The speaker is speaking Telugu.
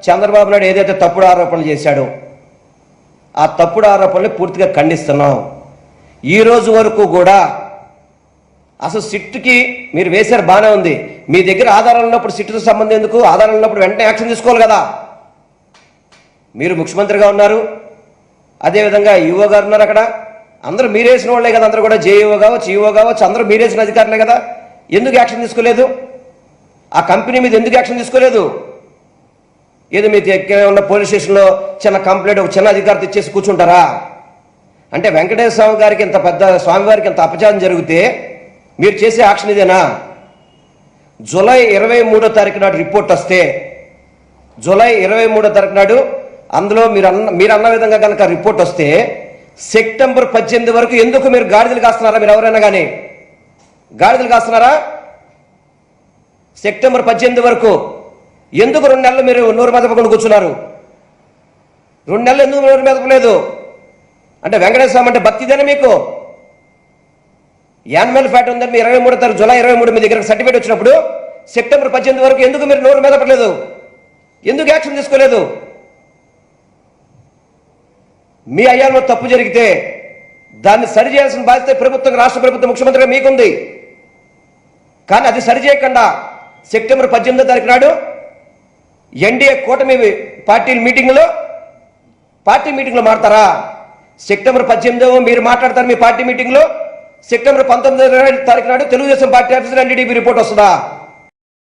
చంద్రబాబు నాయుడు ఏదైతే తప్పుడు ఆరోపణలు చేశాడో ఆ తప్పుడు ఆరోపణలు పూర్తిగా ఖండిస్తున్నాం. ఈ రోజు వరకు కూడా అసలు సిట్టుకి మీరు వేశారు, బాగానే ఉంది. మీ దగ్గర ఆధారాలు ఉన్నప్పుడు సిట్టుతో సంబంధం ఎందుకు? ఆధారాలు ఉన్నప్పుడు వెంటనే యాక్షన్ తీసుకోవాలి కదా. మీరు ముఖ్యమంత్రిగా ఉన్నారు, అదేవిధంగా ఈఓ గారు ఉన్నారు, అక్కడ అందరూ మీరేసిన వాళ్ళే కదా, అందరూ కూడా జేఈఓ కావచ్చు, ఈఓ కావచ్చు, అందరూ మీరేసిన అధికారులే కదా. ఎందుకు యాక్షన్ తీసుకోలేదు? ఆ కంపెనీ మీద ఎందుకు యాక్షన్ తీసుకోలేదు? ఏదో మీ ఉన్న పోలీస్ స్టేషన్లో చిన్న కంప్లైంట్ ఒక చిన్న అధికారి తెచ్చేసి కూర్చుంటారా? అంటే వెంకటేశ్వర స్వామి గారికి ఇంత పెద్ద స్వామివారికి ఇంత అపచారం జరిగితే మీరు చేసే యాక్షన్ ఇదేనా? జూలై 23వ తారీఖు నాడు రిపోర్ట్ వస్తే, జూలై 23వ తారీఖు నాడు అందులో మీరు అన్న విధంగా కనుక రిపోర్ట్ వస్తే సెప్టెంబర్ 18 వరకు ఎందుకు మీరు గాడిదలు కాస్తున్నారా? మీరు ఎవరైనా కానీ గాడిదలు కాస్తున్నారా? సెప్టెంబర్ 18 వరకు ఎందుకు 2 నెలలు మీరు నోరు మెదపకుండా కూర్చున్నారు? 2 నెలలు ఎందుకు నోరు మెదపలేదు? అంటే వెంకటేశ్వర స్వామి అంటే భక్తిదేనా మీకు? యానిమల్ ఫ్యాట్ ఉందని మీ 23వ తారీఖు జూలై 23 మీ దగ్గర సర్టిఫికేట్ వచ్చినప్పుడు సెప్టెంబర్ 18 వరకు ఎందుకు మీరు నోరు మెదపలేదు? ఎందుకు యాక్షన్ తీసుకోలేదు? మీ అయ్యాలో తప్పు జరిగితే దాన్ని సరిచేయాల్సిన బాధ్యత ప్రభుత్వం, రాష్ట్ర ప్రభుత్వం, ముఖ్యమంత్రిగా మీకుంది. కానీ అది సరిచేయకుండా సెప్టెంబర్ 18వ తారీఖు నాడు ఎన్డీఏ కూటమి పార్టీ మీటింగ్లో మాట్లాడతారా? సెప్టెంబర్ 18వ మీరు మాట్లాడతారు మీ పార్టీ మీటింగ్లో. సెప్టెంబర్ 19వ తారీఖు నాడు తెలుగుదేశం పార్టీ ఆఫీసులో ఎన్డీటీవీ రిపోర్ట్ వస్తుందా?